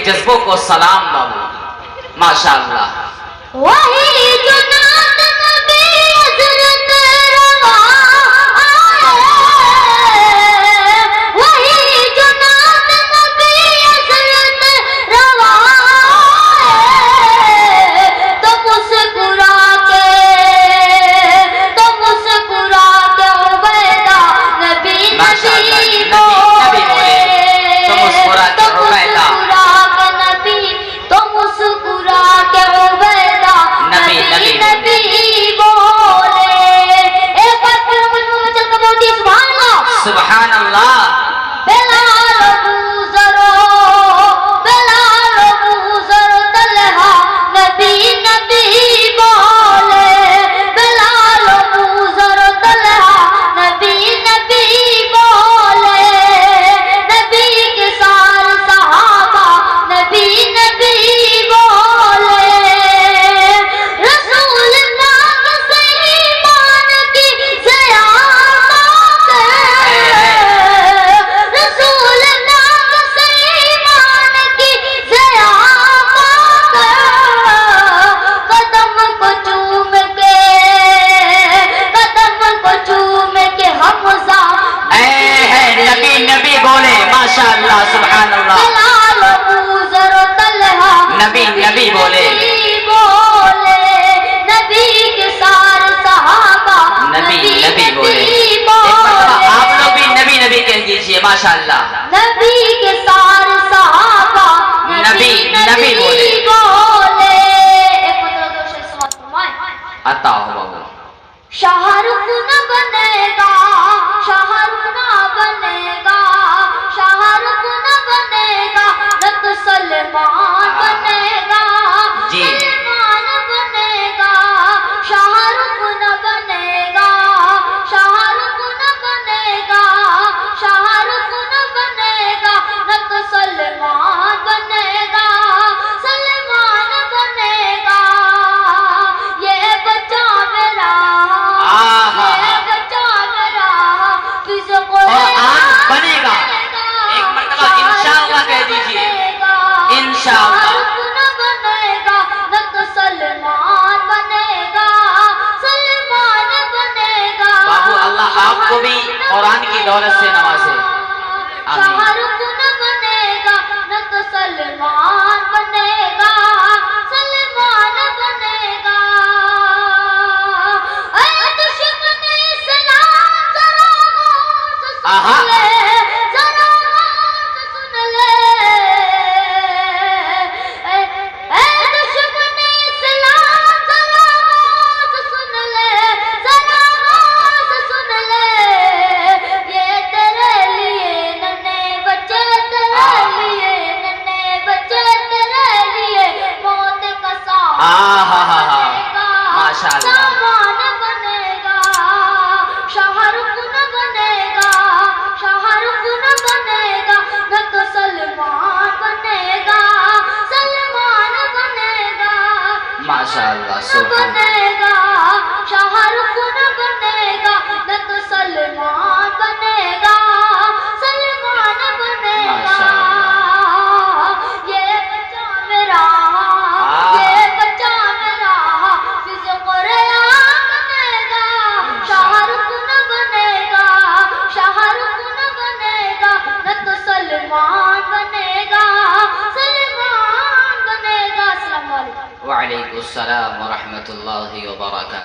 جذبوں کو سلام بابو، ماشاءاللہ۔ وہی جو نام نبی حضرت روا آئے، وہی جو نام نبی حضرت روا آئے، تو مسکرا کے عبیدہ نبی نبی بولے، تو مسکرا کے عبیدہ نبی، تو مسکرا کے عبیدہ نبی نبی بولے۔ ایک بار پھر مجھ چل کر بولتی سبحان اللہ، سبحان اللہ۔ بلال ابو ذر، بلال ابو ذر طلحہ نبی نبی بولے، بلال ابو ذر طلحہ نبی نبی بولے، نبی کے سارے صحابہ نبی نبی بولے، رسول پاک سے ایمان کی زیارت ہے، رسول پاک سے ایمان کی زیارت ہے، قدم کو چوم کے حمزہ نبی نبی بولے، ماشاءاللہ، سبحان اللہ۔ بلال ابو ذر طلحہ نبی نبی بولے، بولے، نبی کے سارے صحابہ نبی نبی بولے۔ ایک بولے، مرتبہ آپ لوگ بھی نبی نبی کہہ دیجئے، ماشاءاللہ۔ نبی کے سارے صحابہ نبی نبی بولے۔ ایک مطلب دو شیخ سماعت فرمائے، عطا ہو بابو۔ شاہ رخ نہ بنے گا، شاہ رخ نہ بنے گا، شاہ رخ نہ بنے گا، نہ تو سلمان بنے گا، جی۔ سلمان بنے گا، شاہ رخ نہ بنے گا، شاہ رخ نہ بنے گا، شاہ رخ نہ بنے گا، نہ تو سلمان بنے گا، سلمان بنے گا، یہ بچہ میرا، یہ بچہ میرا فض قرآن بنے گا۔ ایک مرتبہ انشاءاللہ کہہ دیجئے، انشاءاللہ۔ نہ بنے گا، نہ تو سلمان بنے گا، سلمان بنے گا، بابو اللہ آپ کو بھی قرآن کی دولت سے نوازے، آمین۔ شاہ رخ نہ بنے گا، نہ تو سلمان بنے گا، سلمان بنے گا، اے دشمن اسلام ذرا غور سے آہا۔ سن لے، ذرا غور سے سن لے، اے دشمن اسلام ذرا غور سے سن لے، ذرا غور سے سن لے، یہ تیرے لیے ننے بچے، تیرے لیے ننے بچے، تیرے لیے موت کا سامان بنے گا، ماشاءاللہ۔ سامان بنے گا، شاہ رخ نہ بنے گا، شاہ رخ نہ بنے گا، نہ تو سلمان بنے گا، سلمان بنے گا، ماشاءاللہ، نہ سبحان بنے گا، شاہ رخ نہ بنے گا، نہ تو سلمان بنے گا، سلمان بنے گا، یہ بچہ میرا، یہ بچہ میرا فض قرآن بنے گا، شاہ رخ نہ بنے گا، شاہ رخ نہ بنے گا، نہ تو سلمان بنے گا، سلمان بنے گا۔ السلام علیکم۔ وعلیکم السلام ورحمۃ اللہ وبرکاتہ۔